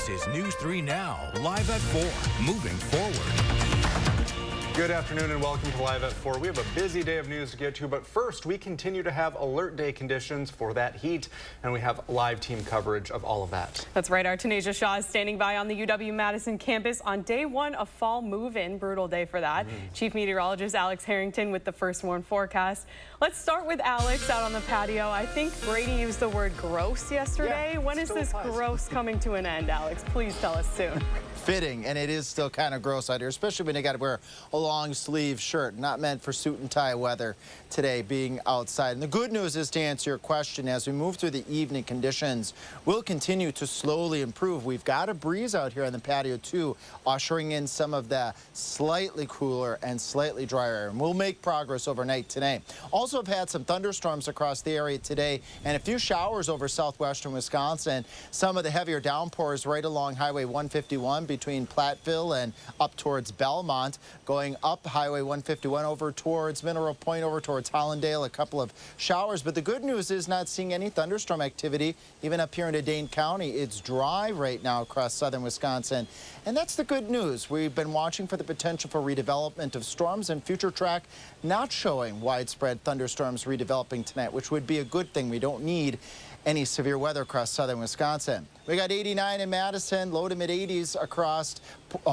This is News 3 Now, live at 4, moving forward. Good afternoon and welcome to Live at 4. We have a busy day of news to get to, but first we continue to have alert day conditions for that heat, and we have live team coverage of all of that. That's right. Our Tanisha Shaw is standing by on the UW-Madison campus on day one of fall move-in. Brutal day for that. Chief Meteorologist Alex Harrington with the first warn forecast. Let's start with Alex out on the patio. I think Brady used the word gross yesterday. Yeah, when is this gross coming to an end, Alex? Please tell us soon. Fitting, and it is still kind of gross out here, especially when you got to wear a long sleeve shirt, not meant for suit and tie weather today being outside. And the good news is, to answer your question, as we move through the evening, conditions will continue to slowly improve. We've got a breeze out here on the patio too, ushering in some of the slightly cooler and slightly drier air. And we'll make progress overnight today. Also have had some thunderstorms across the area today and a few showers over southwestern Wisconsin. Some of the heavier downpours right along Highway 151 between Platteville and up towards Belmont, going up Highway 151 over towards Mineral Point, over towards Hollandale, a couple of showers. But the good news is not seeing any thunderstorm activity even up here in Dane County. It's dry right now across southern Wisconsin, and that's the good news. We've been watching for the potential for redevelopment of storms, and Future Track not showing widespread thunderstorms redeveloping tonight, which would be a good thing. We don't need any severe weather across southern Wisconsin. We got 89 in Madison, low to mid 80s across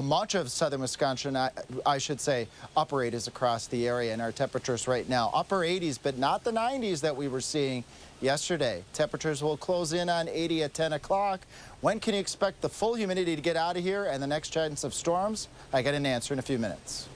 much of southern Wisconsin. I should say upper 80s across the area, and our temperatures right now upper 80s, but not the 90s that we were seeing yesterday. Temperatures will close in on 80 at 10 o'clock. When can you expect the full humidity to get out of here and the next chance of storms? I got an answer in a few minutes.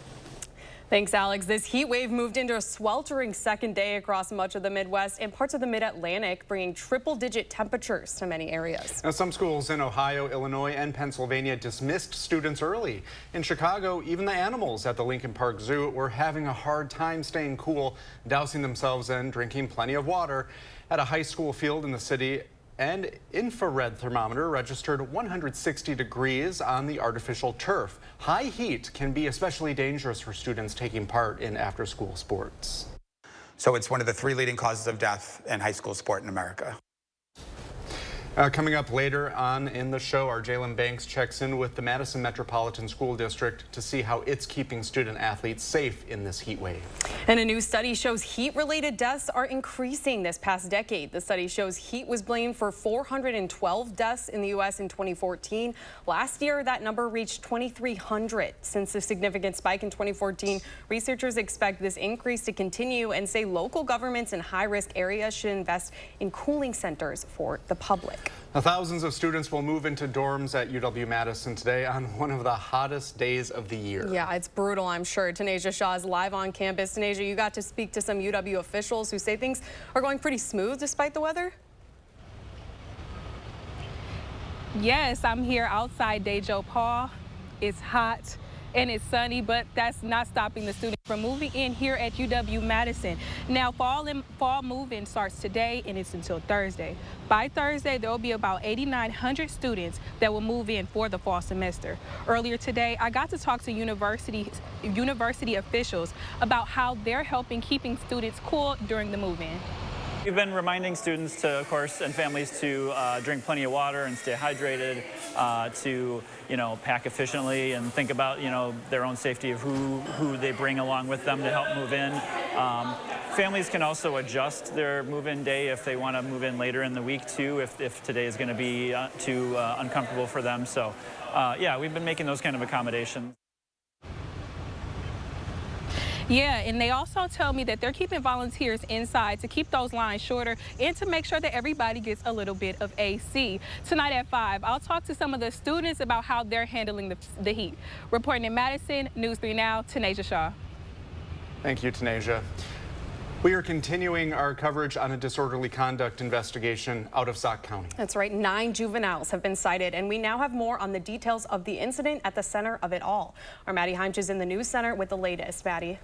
Thanks, Alex. This heat wave moved into a sweltering second day across much of the Midwest and parts of the Mid-Atlantic, bringing triple-digit temperatures to many areas. Now, some schools in Ohio, Illinois, and Pennsylvania dismissed students early. In Chicago, even the animals at the Lincoln Park Zoo were having a hard time staying cool, dousing themselves and drinking plenty of water. At a high school field in the city, an infrared thermometer registered 160 degrees on the artificial turf. High heat can be especially dangerous for students taking part in after-school sports. So it's one of the 3 leading causes of death in high school sport in America. Coming up later on in the show, our Jalen Banks checks in with the Madison Metropolitan School District to see how it's keeping student athletes safe in this heat wave. And a new study shows heat-related deaths are increasing this past decade. The study shows heat was blamed for 412 deaths in the U.S. in 2014. Last year, that number reached 2,300. Since the significant spike in 2014, researchers expect this increase to continue and say local governments in high-risk areas should invest in cooling centers for the public. Now, thousands of students will move into dorms at UW-Madison today on one of the hottest days of the year. Yeah, it's brutal, I'm sure. Tanisha Shaw is live on campus. Tanisha, you got to speak to some UW officials who say things are going pretty smooth despite the weather? Yes, I'm here outside Dejo Paul. It's hot and it's sunny, but that's not stopping the students from moving in here at UW-Madison. Now, fall move-in starts today and it's until Thursday. By Thursday, there will be about 8,900 students that will move in for the fall semester. Earlier today, I got to talk to university officials about how they're helping keeping students cool during the move-in. We've been reminding students to, of course, and families to drink plenty of water and stay hydrated, to, pack efficiently and think about, their own safety of who they bring along with them to help move in. Families can also adjust their move-in day if they want to move in later in the week too, if today is going to be too uncomfortable for them. So, yeah, we've been making those kind of accommodations. Yeah, and they also tell me that they're keeping volunteers inside to keep those lines shorter and to make sure that everybody gets a little bit of AC. Tonight at 5, I'll talk to some of the students about how they're handling the heat. Reporting in Madison, News 3 Now, Tanisha Shaw. Thank you, Tanisha. We are continuing our coverage on a disorderly conduct investigation out of Sauk County. That's right. 9 juveniles have been cited, and we now have more on the details of the incident at the center of it all. Our Maddie Heimch is in the news center with the latest. Maddie.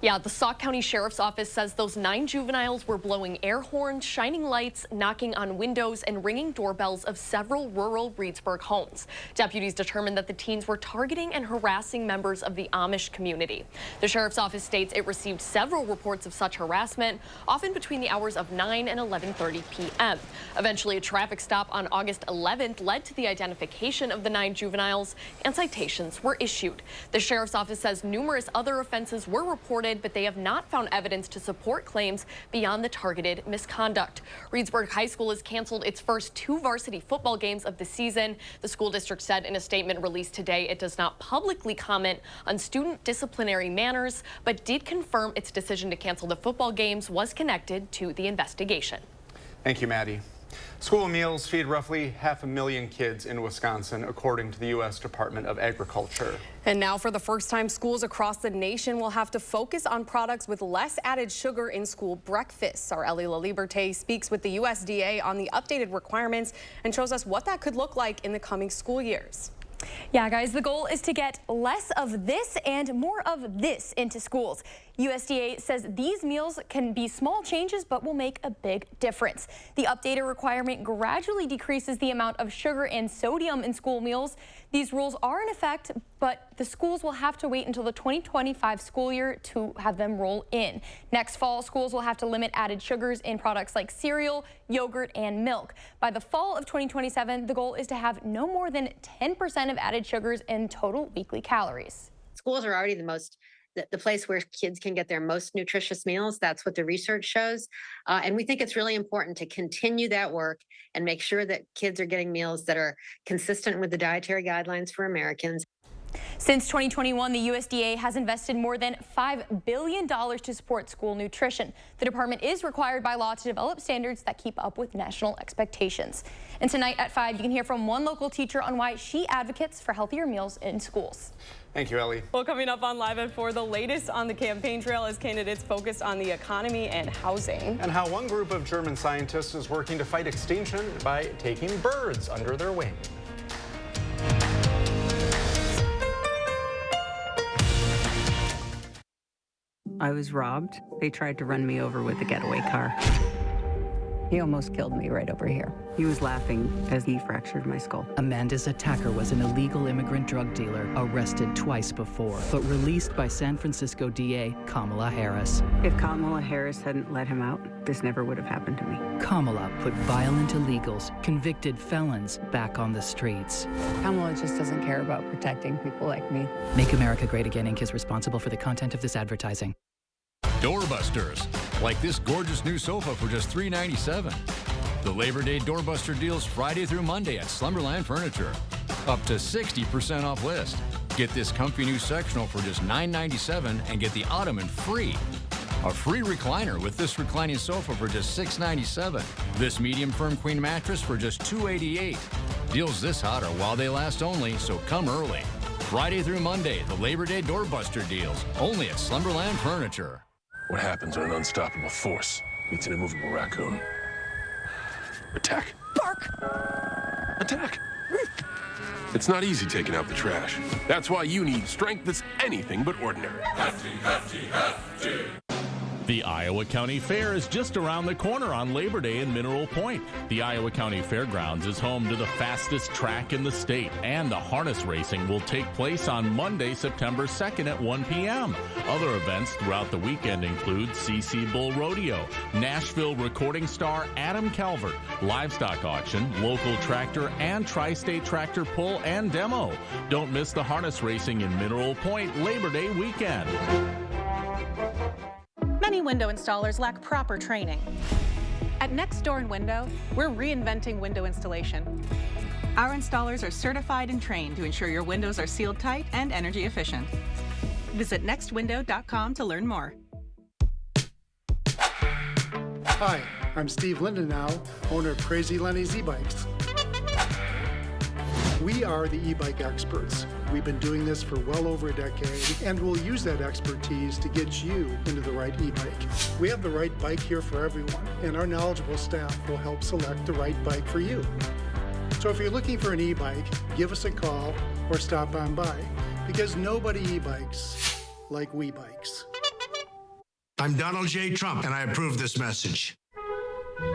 Yeah, the Sauk County Sheriff's Office says those 9 juveniles were blowing air horns, shining lights, knocking on windows, and ringing doorbells of several rural Reedsburg homes. Deputies determined that the teens were targeting and harassing members of the Amish community. The Sheriff's Office states it received several reports of such harassment harassment, often between the hours of 9 and 11:30 p.m. Eventually, a traffic stop on August 11th led to the identification of the 9 juveniles, and citations were issued. The sheriff's office says numerous other offenses were reported, but they have not found evidence to support claims beyond the targeted misconduct. Reedsburg High School has canceled its first 2 varsity football games of the season. The school district said in a statement released today it does not publicly comment on student disciplinary manners, but did confirm its decision to cancel the football games was connected to the investigation. Thank you, Maddie. School meals feed roughly 500,000 kids in Wisconsin, according to the U.S. Department of Agriculture. And now, for the first time, schools across the nation will have to focus on products with less added sugar in school breakfasts. Our Ellie LaLiberte speaks with the USDA on the updated requirements and shows us what that could look like in the coming school years. Yeah, guys, the goal is to get less of this and more of this into schools. USDA says these meals can be small changes, but will make a big difference. The updated requirement gradually decreases the amount of sugar and sodium in school meals. These rules are in effect, but the schools will have to wait until the 2025 school year to have them roll in. Next fall, schools will have to limit added sugars in products like cereal, yogurt, and milk. By the fall of 2027, the goal is to have no more than 10% of added sugars in total weekly calories. Schools are already the place where kids can get their most nutritious meals. That's what the research shows. And we think it's really important to continue that work and make sure that kids are getting meals that are consistent with the dietary guidelines for Americans. Since 2021, the USDA has invested more than $5 billion to support school nutrition. The department is required by law to develop standards that keep up with national expectations. And tonight at 5, you can hear from one local teacher on why she advocates for healthier meals in schools. Thank you, Ellie. Well, coming up on Live at 4, the latest on the campaign trail as candidates focused on the economy and housing. And how one group of German scientists is working to fight extinction by taking birds under their wing. I was robbed. They tried to run me over with a getaway car. He almost killed me right over here. He was laughing as he fractured my skull. Amanda's attacker was an illegal immigrant drug dealer, arrested twice before, but released by San Francisco DA Kamala Harris. If Kamala Harris hadn't let him out, this never would have happened to me. Kamala put violent illegals, convicted felons, back on the streets. Kamala just doesn't care about protecting people like me. Make America Great Again Inc. is responsible for the content of this advertising. Doorbusters, like this gorgeous new sofa for just $397. The Labor Day Doorbuster deals Friday through Monday at Slumberland Furniture. Up to 60% off list. Get this comfy new sectional for just $997 and get the ottoman free. A free recliner with this reclining sofa for just $697. This medium firm queen mattress for just $288. Deals this hot are while they last only, so come early. Friday through Monday, the Labor Day Doorbuster deals, only at Slumberland Furniture. What happens when an unstoppable force meets an immovable raccoon? Attack. Bark! Attack! It's not easy taking out the trash. That's why you need strength that's anything but ordinary. Hefty, hefty, hefty. The Iowa County Fair is just around the corner on Labor Day in Mineral Point. The Iowa County Fairgrounds is home to the fastest track in the state, and the harness racing will take place on Monday, September 2nd at 1 p.m. Other events throughout the weekend include CC Bull Rodeo, Nashville recording star Adam Calvert, livestock auction, local tractor and tri-state tractor pull and demo. Don't miss the harness racing in Mineral Point Labor Day weekend. Many window installers lack proper training. At Next Door and Window, we're reinventing window installation. Our installers are certified and trained to ensure your windows are sealed tight and energy efficient. Visit nextwindow.com to learn more. Hi, I'm Steve Lindenau, owner of Crazy Lenny's e-bikes. We are the e-bike experts. We've been doing this for well over a decade, and we'll use that expertise to get you into the right e-bike. We have the right bike here for everyone, and our knowledgeable staff will help select the right bike for you. So if you're looking for an e-bike, give us a call or stop on by, because nobody e-bikes like we bikes. I'm Donald J. Trump, and I approve this message.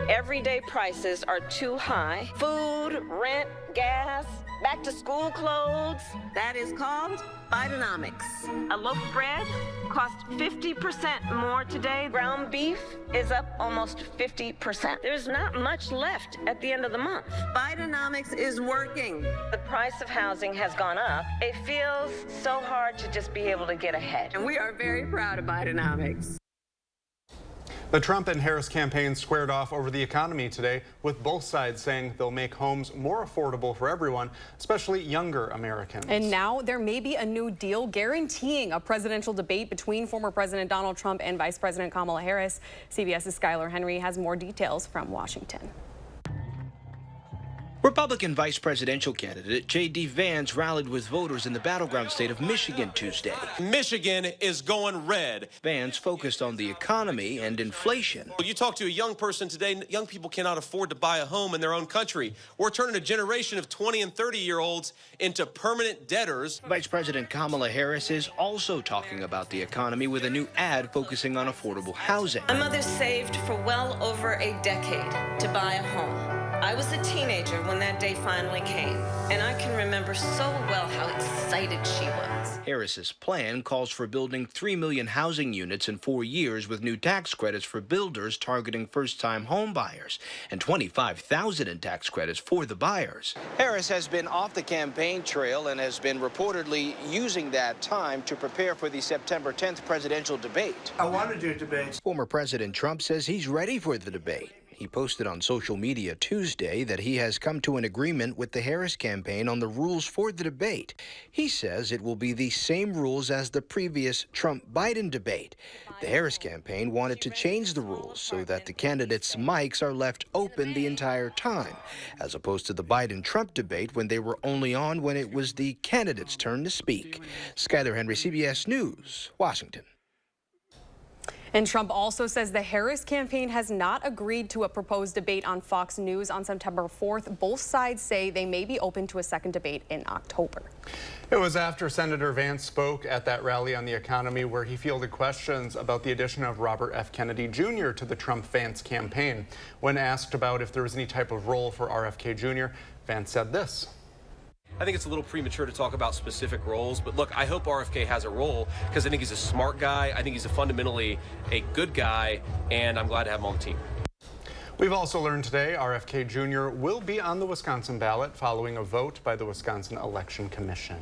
Everyday prices are too high. Food, rent, gas, back to school clothes. That is called Bidenomics. A loaf of bread costs 50% more today. Ground beef is up almost 50%. There's not much left at the end of the month. Bidenomics is working. The price of housing has gone up. It feels so hard to just be able to get ahead. And we are very proud of Bidenomics. The Trump and Harris campaigns squared off over the economy today, with both sides saying they'll make homes more affordable for everyone, especially younger Americans. And now there may be a new deal guaranteeing a presidential debate between former President Donald Trump and Vice President Kamala Harris. CBS's Skylar Henry has more details from Washington. Republican vice presidential candidate J.D. Vance rallied with voters in the battleground state of Michigan Tuesday. Michigan is going red. Vance focused on the economy and inflation. You talk to a young person today, young people cannot afford to buy a home in their own country. We're turning a generation of 20 and 30-year-olds into permanent debtors. Vice President Kamala Harris is also talking about the economy with a new ad focusing on affordable housing. My mother saved for well over a decade to buy a home. I was a teenager when that day finally came, and I can remember so well how excited she was. Harris's plan calls for building 3 million housing units in 4 years with new tax credits for builders targeting first-time home buyers and $25,000 in tax credits for the buyers. Harris has been off the campaign trail and has been reportedly using that time to prepare for the September 10th presidential debate. I want to do debates. Former President Trump says he's ready for the debate. He posted on social media Tuesday that he has come to an agreement with the Harris campaign on the rules for the debate. He says it will be the same rules as the previous Trump-Biden debate. The Harris campaign wanted to change the rules so that the candidates' mics are left open the entire time, as opposed to the Biden-Trump debate when they were only on when it was the candidates' turn to speak. Skylar Henry, CBS News, Washington. And Trump also says the Harris campaign has not agreed to a proposed debate on Fox News on September 4th. Both sides say they may be open to a second debate in October. It was after Senator Vance spoke at that rally on the economy where he fielded questions about the addition of Robert F. Kennedy Jr. to the Trump-Vance campaign. When asked about if there was any type of role for RFK Jr., Vance said this. I think it's a little premature to talk about specific roles, but look, I hope RFK has a role because I think he's a smart guy. I think he's fundamentally a good guy, and I'm glad to have him on the team. We've also learned today RFK Jr. will be on the Wisconsin ballot following a vote by the Wisconsin Election Commission.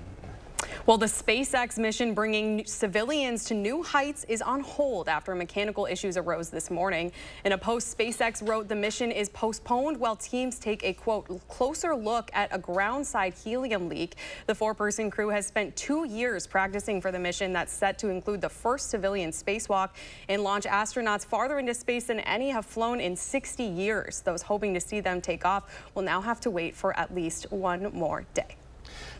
Well, the SpaceX mission bringing civilians to new heights is on hold after mechanical issues arose this morning. In a post, SpaceX wrote the mission is postponed while teams take a, quote, closer look at a ground-side helium leak. The 4-person crew has spent 2 years practicing for the mission that's set to include the first civilian spacewalk and launch astronauts farther into space than any have flown in 60 years. Those hoping to see them take off will now have to wait for at least one more day.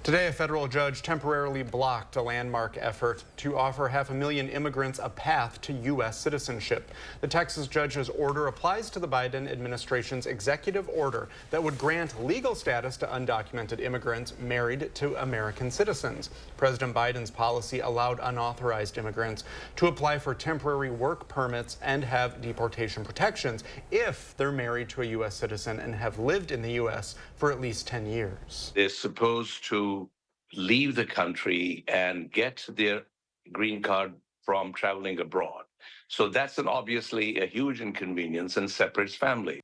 Today, a federal judge temporarily blocked a landmark effort to offer 500,000 immigrants a path to U.S. citizenship. The Texas judge's order applies to the Biden administration's executive order that would grant legal status to undocumented immigrants married to American citizens. President Biden's policy allowed unauthorized immigrants to apply for temporary work permits and have deportation protections if they're married to a U.S. citizen and have lived in the U.S. for at least 10 years. They're supposed to leave the country and get their green card from traveling abroad. So that's obviously a huge inconvenience and separates family.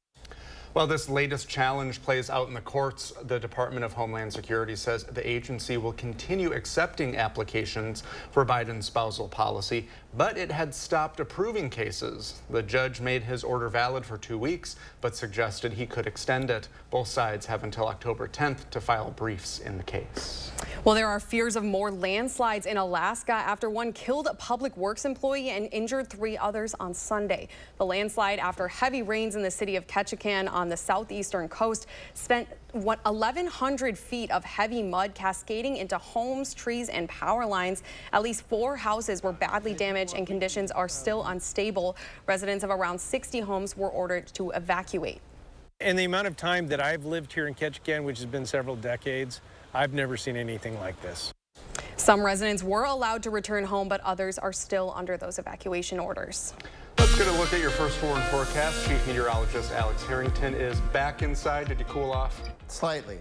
While this latest challenge plays out in the courts, the Department of Homeland Security says the agency will continue accepting applications for Biden's spousal policy, but it had stopped approving cases. The judge made his order valid for 2 weeks, but suggested he could extend it. Both sides have until October 10th to file briefs in the case. Well, there are fears of more landslides in Alaska after one killed a public works employee and injured 3 others on Sunday. The landslide after heavy rains in the city of Ketchikan on the southeastern coast sent 1,100 feet of heavy mud cascading into homes, trees, and power lines. At least 4 houses were badly damaged and conditions are still unstable. Residents of around 60 homes were ordered to evacuate. In the amount of time that I've lived here in Ketchikan, which has been several decades, I've never seen anything like this. Some residents were allowed to return home, but others are still under those evacuation orders. Good look at your first storm forecast. Chief Meteorologist Alex Harrington is back inside. Did you cool off? Slightly.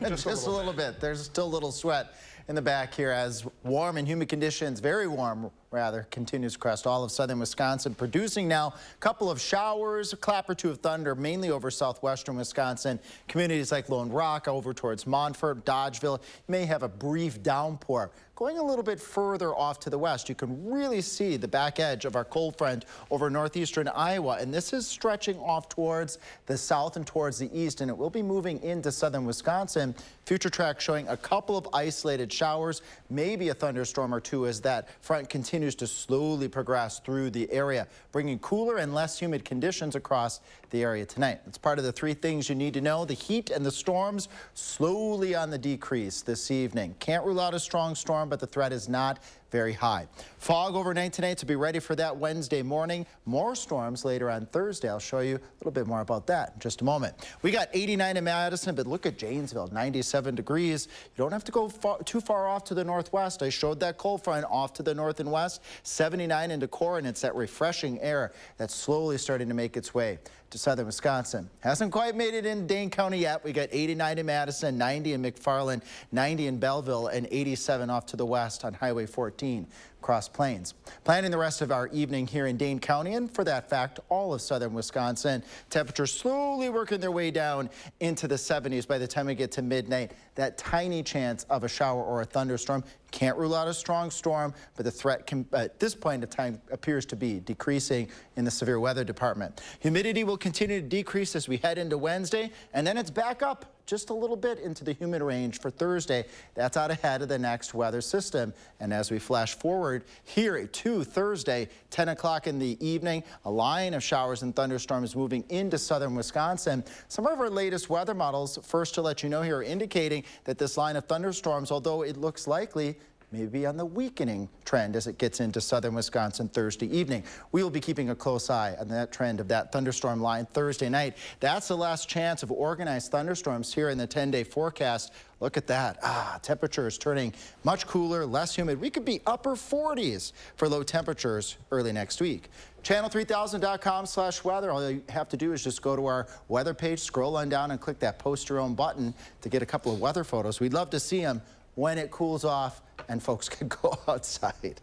Just a little bit. There's still a little sweat in the back here as warm and humid conditions, very warm rather, continues across all of southern Wisconsin, producing now a couple of showers, a clap or two of thunder, mainly over southwestern Wisconsin. Communities like Lone Rock over towards Montfort, Dodgeville may have a brief downpour. Going a little bit further off to the west, you can really see the back edge of our cold front over northeastern Iowa, and this is stretching off towards the south and towards the east, and it will be moving into southern Wisconsin. Future track showing a couple of isolated showers, maybe a thunderstorm or two as that front continues to slowly progress through the area, bringing cooler and less humid conditions across the area tonight. It's part of the three things you need to know. The heat and the storms slowly on the decrease this evening. Can't rule out a strong storm, but the threat is not very high. Fog overnight tonight, so be ready for that Wednesday morning. More storms later on Thursday. I'll show you a little bit more about that in just a moment. We got 89 in Madison, but look at Janesville, 97 degrees. You don't have to go too far off to the northwest. I showed that cold front off to the north and west, 79 in Decorah, and it's that refreshing air that's slowly starting to make its way to southern Wisconsin. Hasn't quite made it in Dane County yet. We got 89 in Madison, 90 in McFarland, 90 in Belleville, and 87 off to the west on Highway 14 Cross Plains. Planning the rest of our evening here in Dane County, and for that fact, all of southern Wisconsin. Temperatures slowly working their way down into the 70s by the time we get to midnight. That tiny chance of a shower or a thunderstorm. Can't rule out a strong storm, but the threat can, at this point in time appears to be decreasing in the severe weather department. Humidity will continue to decrease as we head into Wednesday, and then it's back up just a little bit into the humid range for Thursday. That's out ahead of the next weather system. And as we flash forward here to Thursday, 10 o'clock in the evening, a line of showers and thunderstorms moving into southern Wisconsin. Some of our latest weather models, first to let you know here, are indicating that this line of thunderstorms, although it looks likely, maybe on the weakening trend as it gets into southern Wisconsin Thursday evening. We will be keeping a close eye on that trend of that thunderstorm line Thursday night. That's the last chance of organized thunderstorms here in the 10-day forecast. Look at that. Temperatures turning much cooler, less humid. We could be upper 40s for low temperatures early next week. Channel3000.com/weather. All you have to do is just go to our weather page, scroll on down and click that post your own button to get a couple of weather photos. We'd love to see them when it cools off and folks can go outside.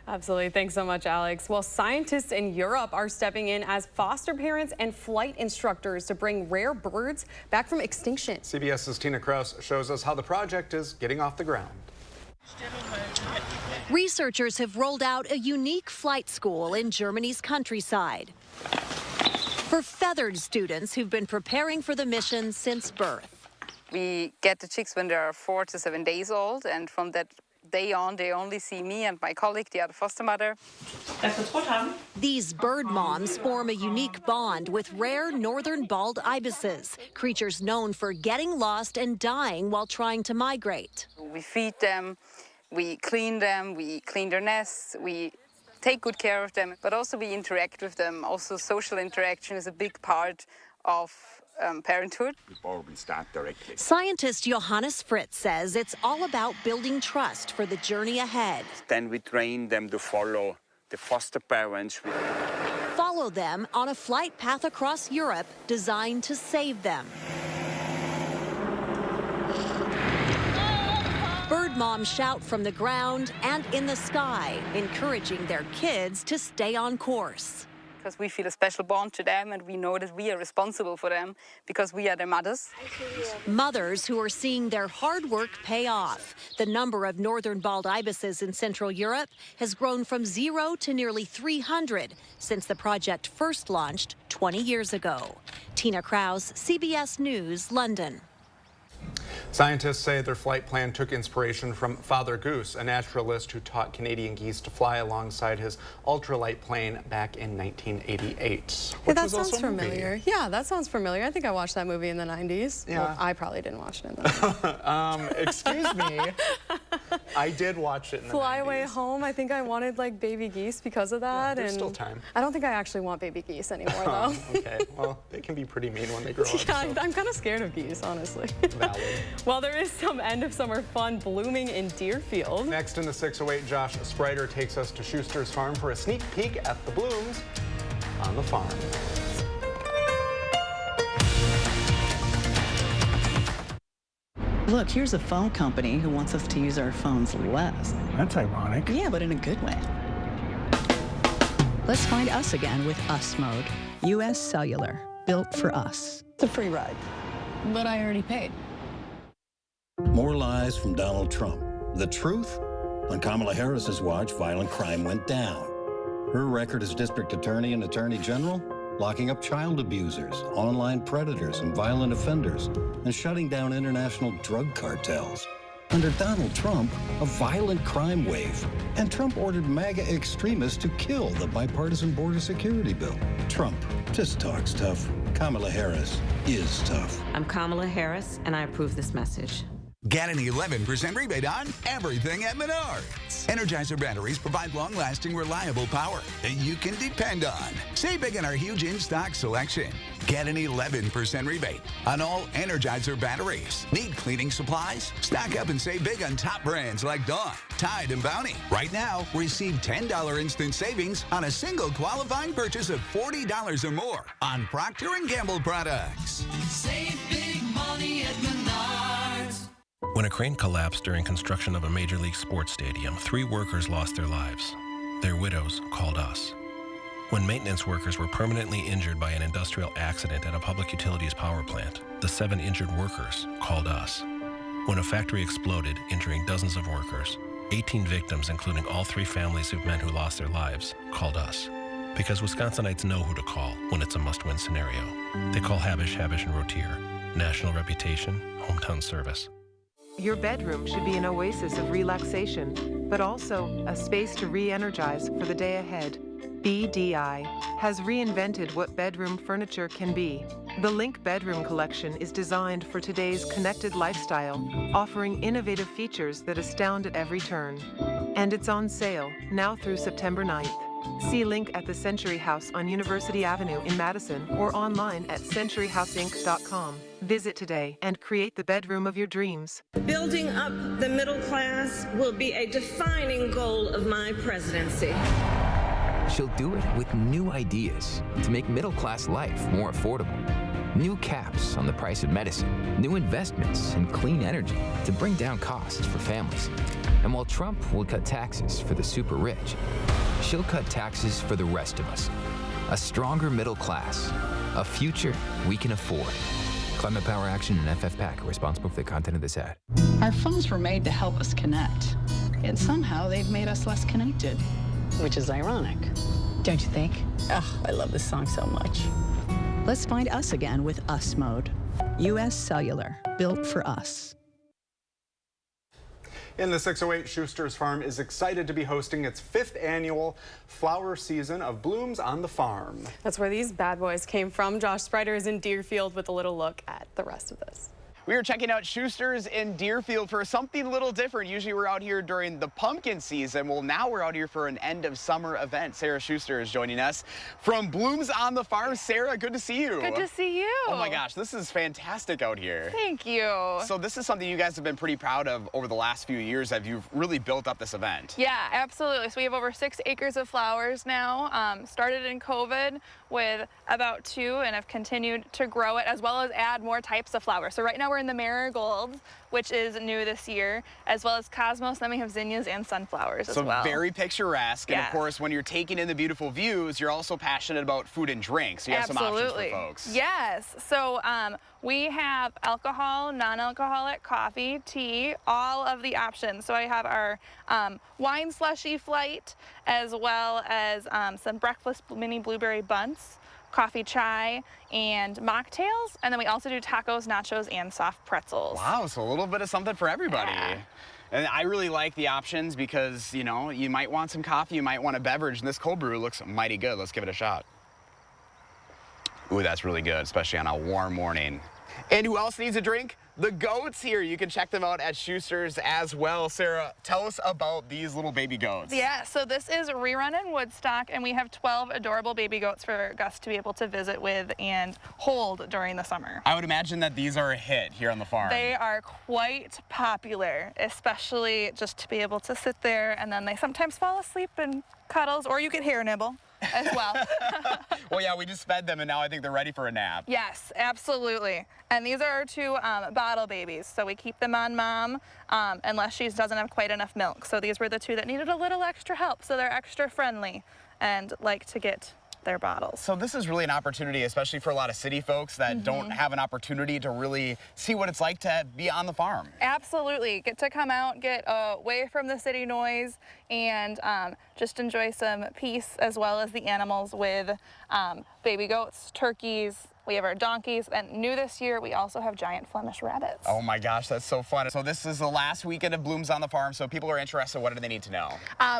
Absolutely. Thanks so much, Alex. Well, scientists in Europe are stepping in as foster parents and flight instructors to bring rare birds back from extinction. CBS's Tina Kraus shows us how the project is getting off the ground. Researchers have rolled out a unique flight school in Germany's countryside for feathered students who've been preparing for the mission since birth. We get the chicks when they're 4 to 7 days old, and from that day on, they only see me and my colleague, the other foster mother. These bird moms form a unique bond with rare northern bald ibises, creatures known for getting lost and dying while trying to migrate. We feed them, we clean their nests, we take good care of them, but also we interact with them. Also, social interaction is a big part of parenthood. Before we start directly. Scientist Johannes Fritz says it's all about building trust for the journey ahead. Then we train them to follow the foster parents. Follow them on a flight path across Europe designed to save them. Bird moms shout from the ground and in the sky, encouraging their kids to stay on course. Because we feel a special bond to them, and we know that we are responsible for them because we are their mothers. Mothers who are seeing their hard work pay off. The number of northern bald ibises in Central Europe has grown from 0 to nearly 300 since the project first launched 20 years ago. Tina Kraus, CBS News, London. Scientists say their flight plan took inspiration from Father Goose, a naturalist who taught Canadian geese to fly alongside his ultralight plane back in 1988. Yeah, that sounds familiar. Yeah, that sounds familiar. I think I watched that movie in the 90s. Yeah. Well, I probably didn't watch it in the 90s. Excuse me. I did watch it in the Fly 90s. Away Home. I think I wanted like baby geese because of that. There's and still time. I don't think I actually want baby geese anymore though. Okay, well, they can be pretty mean when they grow up. Yeah, So. I'm kind of scared of geese, honestly. Valid. Well, there is some end of summer fun blooming in Deerfield. Next in the 608, Josh Sprider takes us to Schuster's Farm for a sneak peek at the blooms on the farm. Look, here's a phone company who wants us to use our phones less. That's ironic. Yeah, but in a good way. Let's find us again with Us Mode. U.S. Cellular, built for us. It's a free ride. But I already paid. More lies from Donald Trump. The truth? On Kamala Harris's watch, violent crime went down. Her record as district attorney and attorney general? Locking up child abusers, online predators, and violent offenders, and shutting down international drug cartels. Under Donald Trump, a violent crime wave, and Trump ordered MAGA extremists to kill the bipartisan border security bill. Trump just talks tough. Kamala Harris is tough. I'm Kamala Harris, and I approve this message. Get an 11% rebate on everything at Menards. Energizer batteries provide long-lasting, reliable power that you can depend on. Save big in our huge in-stock selection. Get an 11% rebate on all Energizer batteries. Need cleaning supplies? Stock up and save big on top brands like Dawn, Tide, and Bounty. Right now, receive $10 instant savings on a single qualifying purchase of $40 or more on Procter & Gamble products. Save big money at Menards. When a crane collapsed during construction of a Major League sports stadium, 3 workers lost their lives. Their widows called us. When maintenance workers were permanently injured by an industrial accident at a public utilities power plant, the 7 injured workers called us. When a factory exploded, injuring dozens of workers, 18 victims, including all 3 families of men who lost their lives, called us. Because Wisconsinites know who to call when it's a must-win scenario. They call Habish, and Rotier. National reputation, hometown service. Your bedroom should be an oasis of relaxation, but also a space to re-energize for the day ahead. BDI has reinvented what bedroom furniture can be. The Link Bedroom Collection is designed for today's connected lifestyle, offering innovative features that astound at every turn. And it's on sale now through September 9th. See Link at the Century House on University Avenue in Madison or online at centuryhouseinc.com. Visit today and create the bedroom of your dreams. Building up the middle class will be a defining goal of my presidency. She'll do it with new ideas to make middle-class life more affordable. New caps on the price of medicine. New investments in clean energy to bring down costs for families. And while Trump will cut taxes for the super rich, she'll cut taxes for the rest of us. A stronger middle class. A future we can afford. Climate Power Action and FFPAC are responsible for the content of this ad. Our phones were made to help us connect, and somehow they've made us less connected. Which is ironic. Don't you think? Oh, I love this song so much. Let's find us again with Us Mode. U.S. Cellular, built for us. In the 608, Schuster's Farm is excited to be hosting its 5th annual flower season of Blooms on the Farm. That's where these bad boys came from. Josh Sprider is in Deerfield with a little look at the rest of this. We are checking out Schuster's in Deerfield for something a little different. Usually we're out here during the pumpkin season. Well, now we're out here for an end of summer event. Sarah Schuster is joining us from Blooms on the Farm. Sarah, good to see you. Good to see you. Oh my gosh, this is fantastic out here. Thank you. So this is something you guys have been pretty proud of over the last few years. You've really built up this event. Yeah, absolutely. So we have over 6 acres of flowers now. Started in COVID with about 2 and have continued to grow it as well as add more types of flowers. So right now we're in the marigolds, which is new this year, as well as cosmos. Then we have zinnias and sunflowers as well. So very picturesque. Yeah. And of course, when you're taking in the beautiful views, you're also passionate about food and drinks. So you have some options for folks. Yes. So we have alcohol, non-alcoholic, coffee, tea, all of the options. So I have our wine slushy flight, as well as some breakfast mini blueberry buns, coffee chai, and mocktails. And then we also do tacos, nachos, and soft pretzels. Wow, so a little bit of something for everybody. Yeah. And I really like the options because, you know, you might want some coffee, you might want a beverage, and this cold brew looks mighty good. Let's give it a shot. Ooh, that's really good, especially on a warm morning. And who else needs a drink? The goats here. You can check them out at Schuster's as well. Sarah, tell us about these little baby goats. Yeah, so this is Rerun in Woodstock, and we have 12 adorable baby goats for Gus to be able to visit with and hold during the summer. I would imagine that these are a hit here on the farm. They are quite popular, especially just to be able to sit there, and then they sometimes fall asleep in cuddles, or you could hair nibble as well. Well, yeah, we just fed them, and now I think they're ready for a nap. Yes, absolutely. And these are our two bottle babies, so we keep them on mom unless she doesn't have quite enough milk. So these were the two that needed a little extra help, so they're extra friendly and like to get their bottles. So this is really an opportunity, especially for a lot of city folks that don't have an opportunity to really see what it's like to be on the farm. Absolutely. Get to come out, get away from the city noise, and just enjoy some peace as well as the animals with baby goats, turkeys. We have our donkeys, and new this year, we also have giant Flemish rabbits. Oh my gosh, that's so fun. So this is the last weekend of Blooms on the Farm, so if people are interested, what do they need to know?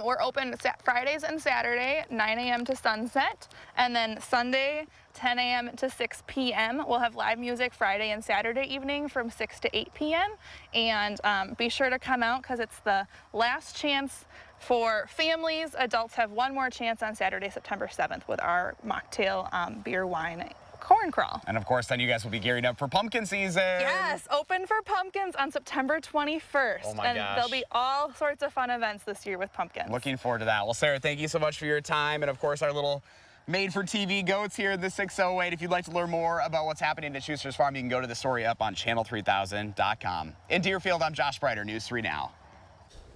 We're open Fridays and Saturday, 9 a.m. to sunset, and then Sunday, 10 a.m. to 6 p.m. We'll have live music Friday and Saturday evening from 6 to 8 p.m. And be sure to come out because it's the last chance for families. Adults have one more chance on Saturday, September 7th with our mocktail beer, wine, corn crawl. And of course, then you guys will be gearing up for pumpkin season. Yes, open for pumpkins on September 21st. Oh my gosh. There'll be all sorts of fun events this year with pumpkins. Looking forward to that. Well, Sarah, thank you so much for your time. And of course, our little made-for-TV goats here in the 608. If you'd like to learn more about what's happening at Schuster's Farm, you can go to the story up on channel3000.com. In Deerfield, I'm Josh Breiter, News 3 Now.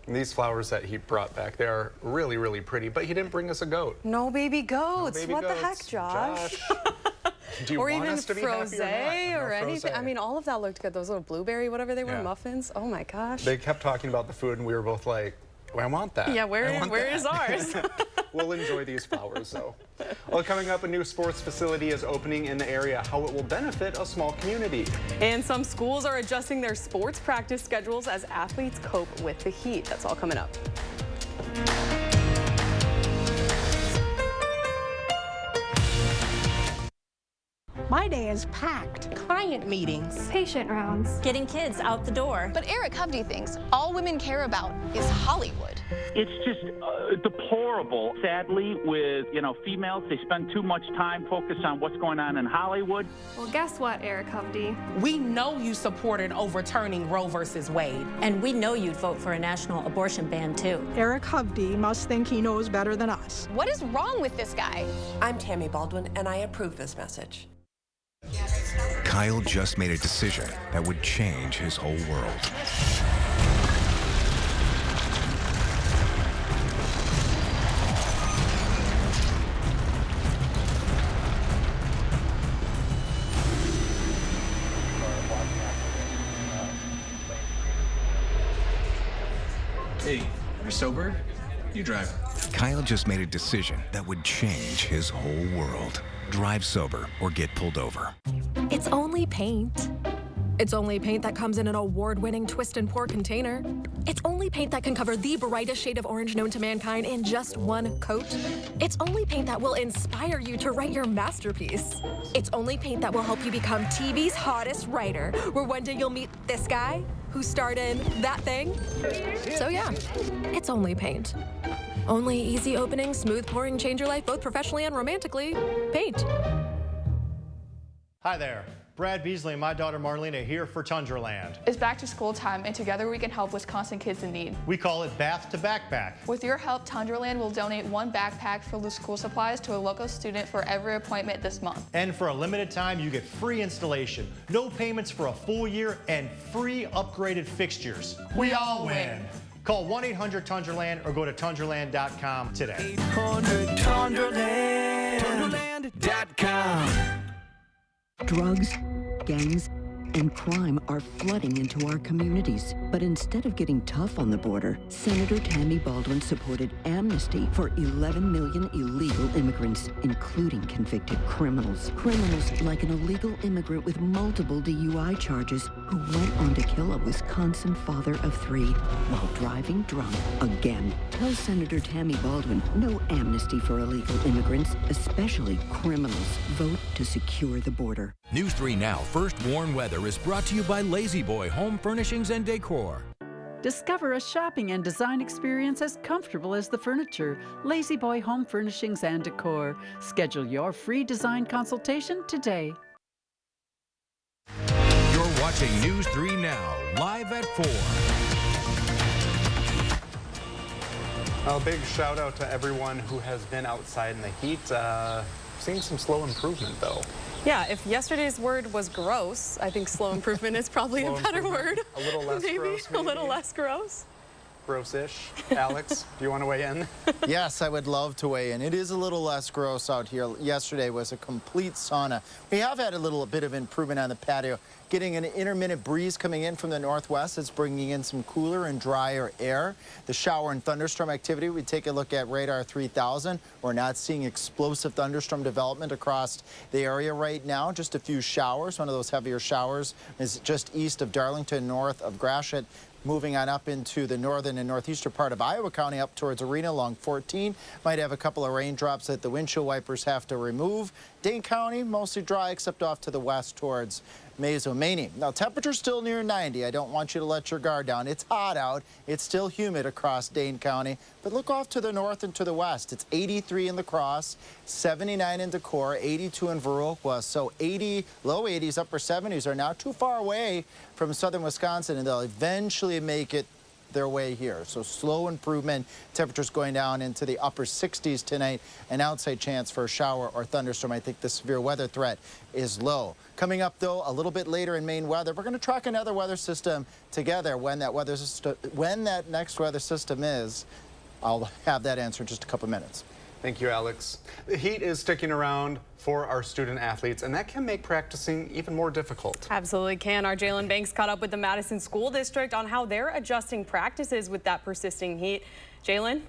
These flowers that he brought back, they are really, really pretty, but he didn't bring us a goat. No baby goats. No baby what goats. the heck, Josh? Do you or want even us to be frosé happy or no anything. frosé. I mean, all of that looked good. Those little blueberry, whatever they were, Yeah. muffins. Oh my gosh. They kept talking about the food, and we were both like, well, I want that. Yeah, where is ours? We'll enjoy these flowers, though. Well, coming up, a new sports facility is opening in the area, how it will benefit a small community. And some schools are adjusting their sports practice schedules as athletes cope with the heat. That's all coming up. My day is packed. Client meetings. Patient rounds. Getting kids out the door. But Eric Hovde thinks all women care about is Hollywood. It's just deplorable. Sadly, with, females, they spend too much time focused on what's going on in Hollywood. Well, guess what, Eric Hovde? We know you supported overturning Roe versus Wade. And we know you'd vote for a national abortion ban, too. Eric Hovde must think he knows better than us. What is wrong with this guy? I'm Tammy Baldwin, and I approve this message. Kyle just made a decision that would change his whole world. Hey, you're sober? You drive. Kyle just made a decision that would change his whole world. Drive sober or get pulled over. It's only paint. It's only paint that comes in an award-winning twist and pour container. It's only paint that can cover the brightest shade of orange known to mankind in just one coat. It's only paint that will inspire you to write your masterpiece. It's only paint that will help you become TV's hottest writer, where one day you'll meet this guy who starred in that thing. So yeah, it's only paint. Only easy opening, smooth pouring, change your life both professionally and romantically. Paint. Hi there. Brad Beasley and my daughter Marlene are here for Tundraland. It's back to school time, and together we can help Wisconsin kids in need. We call it Bath to Backpack. With your help, Tundraland will donate one backpack filled with school supplies to a local student for every appointment this month. And for a limited time, you get free installation, no payments for a full year, and free upgraded fixtures. We all win. Call 1-800-TUNDRALAND or go to tundraland.com today. 800-TUNDRALAND. Tundraland.com. Drugs, gangs, and crime are flooding into our communities. But instead of getting tough on the border, Senator Tammy Baldwin supported amnesty for 11 million illegal immigrants, including convicted criminals. Criminals like an illegal immigrant with multiple DUI charges who went on to kill a Wisconsin father of 3 while driving drunk again. Tell Senator Tammy Baldwin no amnesty for illegal immigrants, especially criminals. Vote to secure the border. News 3 Now First Warn Weather is brought to you by Lazy Boy Home Furnishings and Decor. Discover a shopping and design experience as comfortable as the furniture. Lazy Boy Home Furnishings and Decor. Schedule your free design consultation today. You're watching News 3 Now, live at 4. A big shout out to everyone who has been outside in the heat. Seeing some slow improvement, though. Yeah, if yesterday's word was gross, I think slow improvement is probably a better word. A little less gross, maybe? A little less gross. Gross-ish. Alex, do you want to weigh in? Yes, I would love to weigh in. It is a little less gross out here. Yesterday was a complete sauna. We have had a little bit of improvement on the patio. Getting an intermittent breeze coming in from the northwest. It's bringing in some cooler and drier air. The shower and thunderstorm activity, we take a look at radar 3000. We're not seeing explosive thunderstorm development across the area right now. Just a few showers. One of those heavier showers is just east of Darlington, north of Gratiot. Moving on up into the northern and northeastern part of Iowa County up towards Arena along 14. Might have a couple of raindrops that the windshield wipers have to remove. Dane County, mostly dry except off to the west towards Mazomanie. Now, temperature's still near 90. I don't want you to let your guard down. It's hot out. It's still humid across Dane County. But look off to the north and to the west. It's 83 in La Crosse, 79 in Decorah, 82 in Viroqua. So 80, low 80s, upper 70s are now too far away from southern Wisconsin, and they'll eventually make it their way here. So slow improvement. Temperatures going down into the upper 60s tonight. An outside chance for a shower or thunderstorm. I think the severe weather threat is low. Coming up, though, a little bit later in Maine weather, we're going to track another weather system together. When that next weather system is, I'll have that answer in just a couple minutes. Thank you, Alex. The heat is sticking around for our student athletes, and that can make practicing even more difficult. Absolutely can. Our Jalen Banks caught up with the Madison School District on how they're adjusting practices with that persisting heat. Jalen?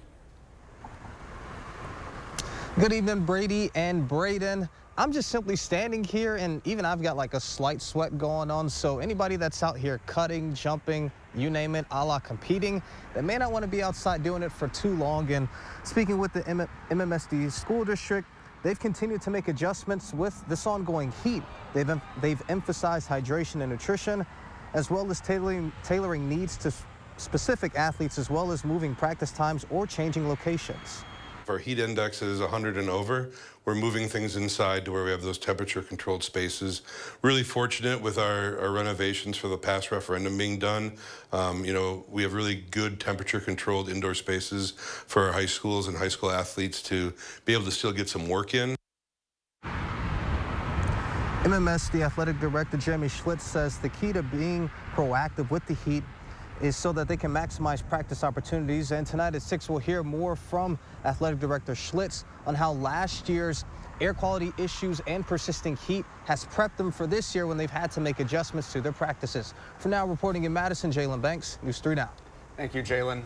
Good evening, Brady and Braden. I'm just simply standing here, and even I've got like a slight sweat going on. So anybody that's out here cutting, jumping, you name it, a la competing, they may not want to be outside doing it for too long. And speaking with the MMSD School District, they've continued to make adjustments with this ongoing heat. They've emphasized hydration and nutrition, as well as tailoring needs to specific athletes, as well as moving practice times or changing locations. If our heat index is 100 and over, we're moving things inside to where we have those temperature-controlled spaces. Really fortunate with our renovations for the past referendum being done. You know, we have really good temperature-controlled indoor spaces for our high schools and high school athletes to be able to still get some work in. MMSD Athletic Director Jeremy Schlitz says the key to being proactive with the heat is so that they can maximize practice opportunities. And tonight at 6, we'll hear more from Athletic Director Schlitz on how last year's air quality issues and persisting heat has prepped them for this year when they've had to make adjustments to their practices. For now, reporting in Madison, Jalen Banks, News 3 Now. Thank you, Jalen.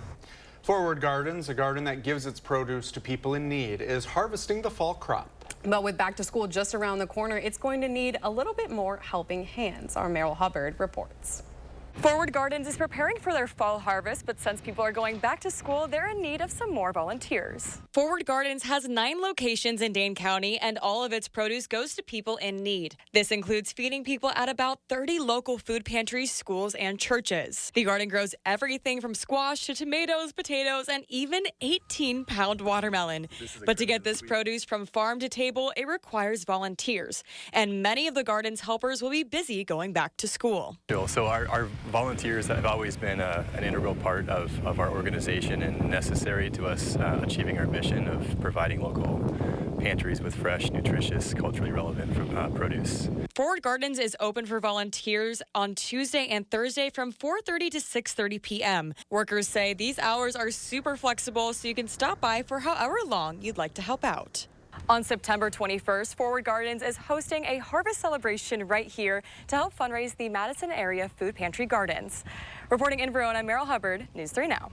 Forward Gardens, a garden that gives its produce to people in need, is harvesting the fall crop. But with back to school just around the corner, it's going to need a little bit more helping hands. Our Meryl Hubbard reports. Forward Gardens is preparing for their fall harvest, but since people are going back to school, they're in need of some more volunteers. Forward Gardens has 9 locations in Dane County, and all of its produce goes to people in need. This includes feeding people at about 30 local food pantries, schools, and churches. The garden grows everything from squash to tomatoes, potatoes, and even 18-pound watermelon. But to get this produce from farm to table, it requires volunteers, and many of the garden's helpers will be busy going back to school. So our volunteers have always been an integral part of our organization and necessary to us achieving our mission of providing local pantries with fresh, nutritious, culturally relevant produce. Forward Gardens is open for volunteers on Tuesday and Thursday from 4:30 to 6:30 p.m. Workers say these hours are super flexible, so you can stop by for however long you'd like to help out. On September 21st, Forward Gardens is hosting a harvest celebration right here to help fundraise the Madison area food pantry gardens. Reporting in Verona, Meryl Hubbard, News 3 Now.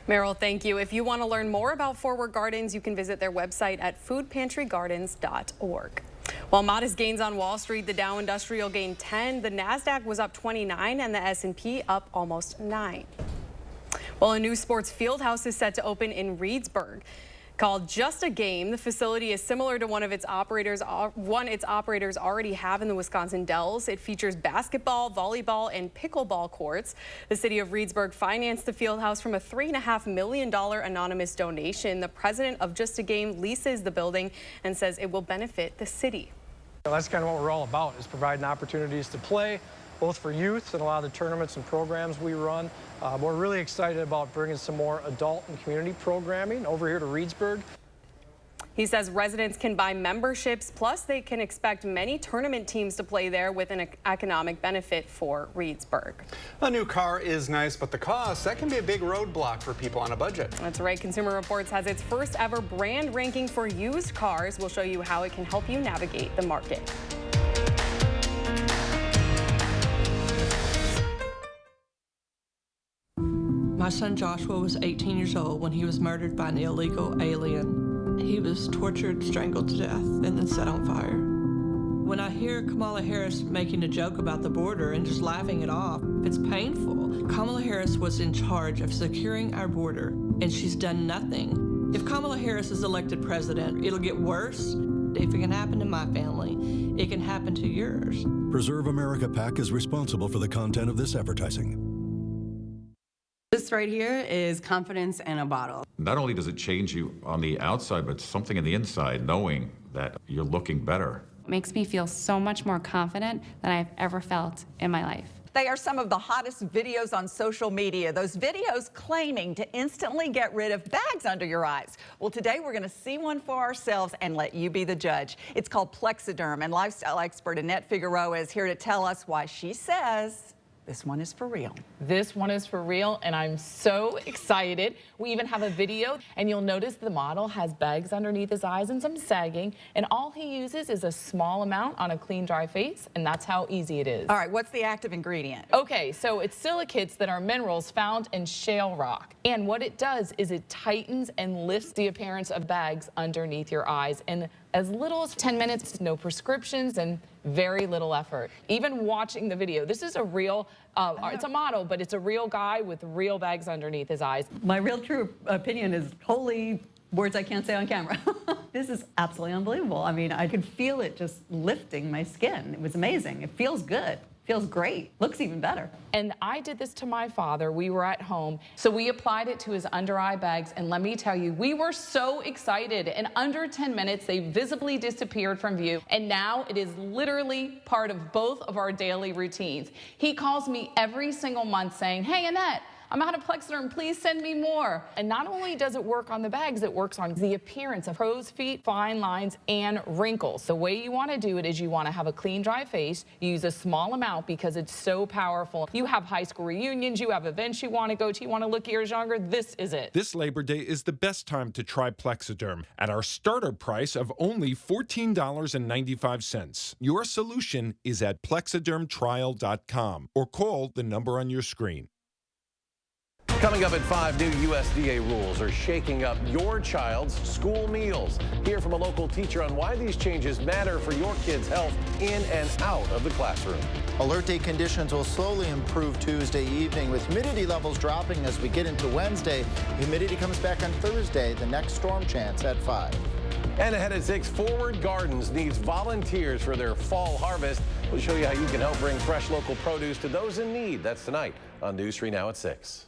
Meryl, thank you. If you want to learn more about Forward Gardens, you can visit their website at foodpantrygardens.org. While modest gains on Wall Street, the Dow Industrial gained 10, the NASDAQ was up 29, and the S&P up almost 9. Well, a new sports field house is set to open in Reedsburg. Called Just a Game, the facility is similar to one its operators already have in the Wisconsin Dells. It features basketball, volleyball, and pickleball courts. The city of Reedsburg financed the field house from a $3.5 million anonymous donation. The president of Just a Game leases the building and says it will benefit the city. That's kind of what we're all about, is providing opportunities to play, both for youth and a lot of the tournaments and programs we run. We're really excited about bringing some more adult and community programming over here to Reedsburg. He says residents can buy memberships, plus they can expect many tournament teams to play there with an economic benefit for Reedsburg. A new car is nice, but the cost, that can be a big roadblock for people on a budget. That's right. Consumer Reports has its first ever brand ranking for used cars. We'll show you how it can help you navigate the market. My son Joshua was 18 years old when he was murdered by an illegal alien. He was tortured, strangled to death, and then set on fire. When I hear Kamala Harris making a joke about the border and just laughing it off, it's painful. Kamala Harris was in charge of securing our border, and she's done nothing. If Kamala Harris is elected president, it'll get worse. If it can happen to my family, it can happen to yours. Preserve America PAC is responsible for the content of this advertising. This right here is confidence in a bottle. Not only does it change you on the outside, but something in the inside, knowing that you're looking better. It makes me feel so much more confident than I've ever felt in my life. They are some of the hottest videos on social media. Those videos claiming to instantly get rid of bags under your eyes. Well, today we're going to see one for ourselves and let you be the judge. It's called Plexiderm, and lifestyle expert Annette Figueroa is here to tell us why she says this one is for real. This one is for real, and I'm so excited. We even have a video, and you'll notice the model has bags underneath his eyes and some sagging, and all he uses is a small amount on a clean, dry face, and that's how easy it is. All right, what's the active ingredient? Okay, so it's silicates that are minerals found in shale rock, and what it does is it tightens and lifts the appearance of bags underneath your eyes, and as little as 10 minutes, no prescriptions, and very little effort. Even watching the video, this is a real, it's a model, but it's a real guy with real bags underneath his eyes. My real true opinion is holy words I can't say on camera. This is absolutely unbelievable. I mean, I could feel it just lifting my skin. It was amazing. It feels good. Feels great. Looks even better. And I did this to my father. We were at home, so we applied it to his under eye bags, and let me tell you, we were so excited. In under 10 minutes, they visibly disappeared from view, and now it is literally part of both of our daily routines. He calls me every single month saying, "Hey, Annette, I'm out of Plexiderm, please send me more." And not only does it work on the bags, it works on the appearance of crow's feet, fine lines, and wrinkles. The way you want to do it is you want to have a clean, dry face. You use a small amount because it's so powerful. You have high school reunions, you have events you want to go to, you want to look years younger, this is it. This Labor Day is the best time to try Plexiderm at our starter price of only $14.95. Your solution is at plexidermtrial.com or call the number on your screen. Coming up at 5, new USDA rules are shaking up your child's school meals. Hear from a local teacher on why these changes matter for your kids' health in and out of the classroom. Alert day conditions will slowly improve Tuesday evening with humidity levels dropping as we get into Wednesday. Humidity comes back on Thursday, the next storm chance at 5. And ahead at 6, Forward Gardens needs volunteers for their fall harvest. We'll show you how you can help bring fresh local produce to those in need. That's tonight on News 3 Now at 6.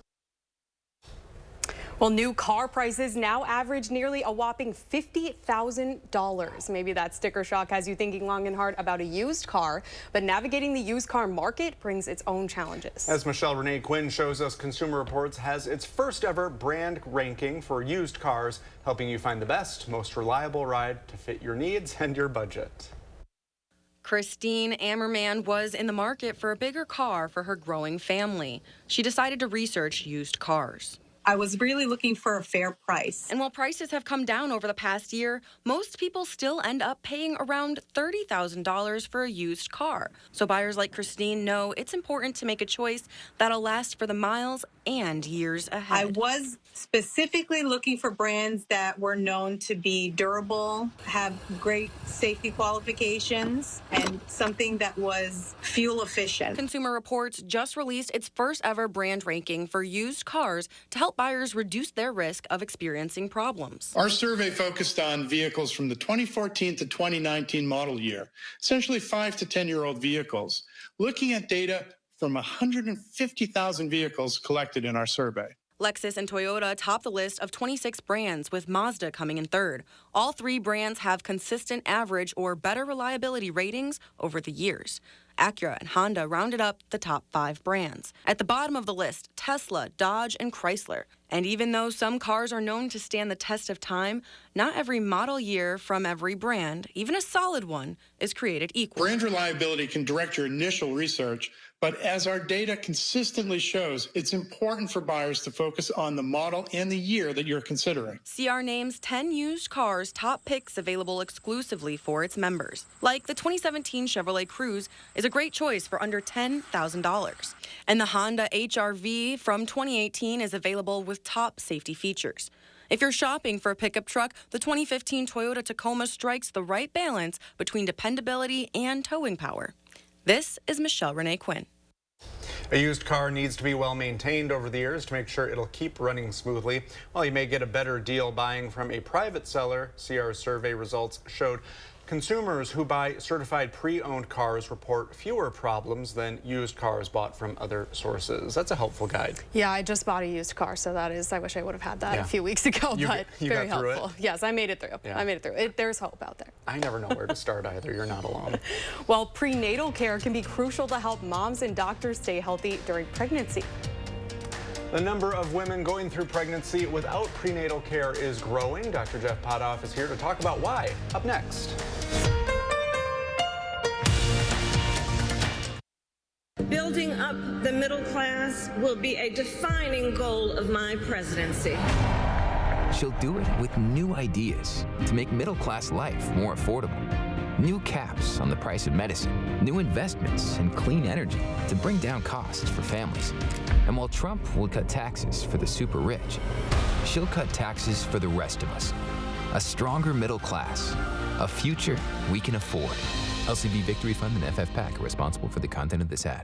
Well, new car prices now average nearly a whopping $50,000. Maybe that sticker shock has you thinking long and hard about a used car, but navigating the used car market brings its own challenges. As Michelle Renee Quinn shows us, Consumer Reports has its first ever brand ranking for used cars, helping you find the best, most reliable ride to fit your needs and your budget. Christine Ammerman was in the market for a bigger car for her growing family. She decided to research used cars. I was really looking for a fair price. And while prices have come down over the past year, most people still end up paying around $30,000 for a used car. So buyers like Christine know it's important to make a choice that'll last for the miles and years ahead. I was specifically looking for brands that were known to be durable, have great safety qualifications, and something that was fuel efficient. Consumer Reports just released its first ever brand ranking for used cars to help buyers reduce their risk of experiencing problems. Our survey focused on vehicles from the 2014 to 2019 model year, essentially 5 to 10-year-old vehicles, looking at data from 150,000 vehicles collected in our survey. Lexus and Toyota top the list of 26 brands, with Mazda coming in third. All three brands have consistent average or better reliability ratings over the years. Acura and Honda rounded up the top 5 brands. At the bottom of the list, Tesla, Dodge, and Chrysler. And even though some cars are known to stand the test of time, not every model year from every brand, even a solid one, is created equal. Brand reliability can direct your initial research, but as our data consistently shows, it's important for buyers to focus on the model and the year that you're considering. CR names 10 used cars top picks available exclusively for its members. Like the 2017 Chevrolet Cruze is a great choice for under $10,000. And the Honda HR-V from 2018 is available with top safety features. If you're shopping for a pickup truck, the 2015 Toyota Tacoma strikes the right balance between dependability and towing power. This is Michelle Renee Quinn. A used car needs to be well maintained over the years to make sure it'll keep running smoothly. While you may get a better deal buying from a private seller, CR's survey results showed consumers who buy certified pre-owned cars report fewer problems than used cars bought from other sources. That's a helpful guide. Yeah, I just bought a used car, so that is, I wish I would have had that a few weeks ago, but very helpful. Yes, I made it through. Yeah. I made it through. There's hope out there. I never know where to start either. You're not alone. Well, prenatal care can be crucial to help moms and doctors stay healthy during pregnancy. The number of women going through pregnancy without prenatal care is growing. Dr. Jeff Potoff is here to talk about why. Up next. Building up the middle class will be a defining goal of my presidency. She'll do it with new ideas to make middle-class life more affordable. New caps on the price of medicine, new investments in clean energy to bring down costs for families. And while Trump will cut taxes for the super rich, she'll cut taxes for the rest of us. A stronger middle class, a future we can afford. LCV Victory Fund and FF PAC are responsible for the content of this ad.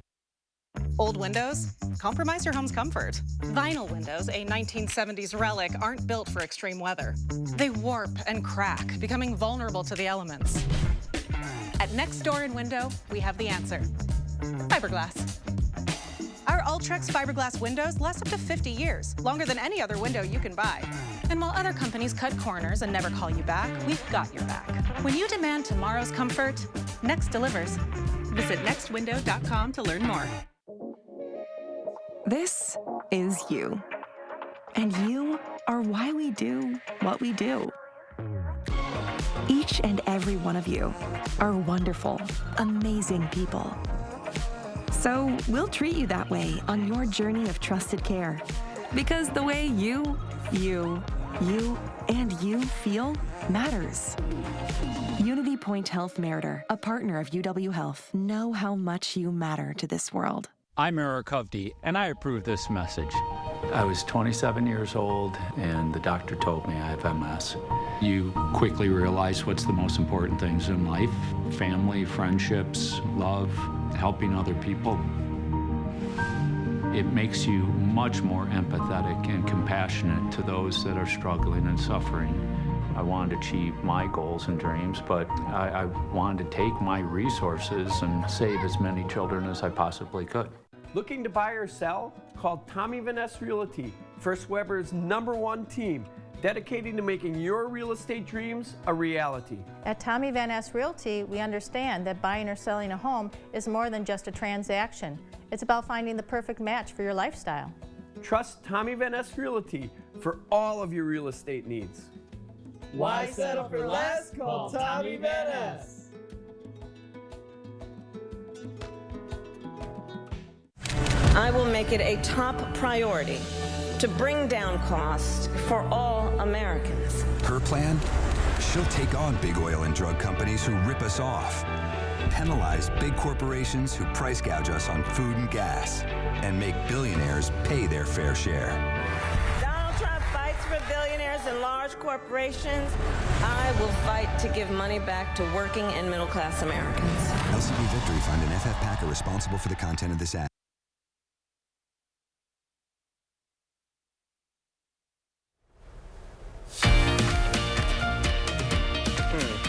Old windows compromise your home's comfort. Vinyl windows, a 1970s relic, aren't built for extreme weather. They warp and crack, becoming vulnerable to the elements. At Next Door & Window, we have the answer. Fiberglass. Our Ultrex fiberglass windows last up to 50 years, longer than any other window you can buy. And while other companies cut corners and never call you back, we've got your back. When you demand tomorrow's comfort, Next delivers. Visit nextwindow.com to learn more. This is you. And you are why we do what we do. Each and every one of you are wonderful, amazing people. So we'll treat you that way on your journey of trusted care. Because the way you feel matters. Unity Point Health Meritor, a partner of UW Health, know how much you matter to this world. I'm Eric Hovde, and I approve this message. I was 27 years old, and the doctor told me I have MS. You quickly realize what's the most important things in life: family, friendships, love, helping other people. It makes you much more empathetic and compassionate to those that are struggling and suffering. I wanted to achieve my goals and dreams, but I wanted to take my resources and save as many children as I possibly could. Looking to buy or sell? Call Tommy Van Ness Realty, First Weber's #1 team, dedicated to making your real estate dreams a reality. At Tommy Van Ness Realty, we understand that buying or selling a home is more than just a transaction. It's about finding the perfect match for your lifestyle. Trust Tommy Van Ness Realty for all of your real estate needs. Why settle for less? Call Tommy Van Ness. I will make it a top priority to bring down costs for all Americans. Her plan? She'll take on big oil and drug companies who rip us off, penalize big corporations who price gouge us on food and gas, and make billionaires pay their fair share. Donald Trump fights for billionaires and large corporations. I will fight to give money back to working and middle-class Americans. LCP Victory Fund and FF PAC are responsible for the content of this ad.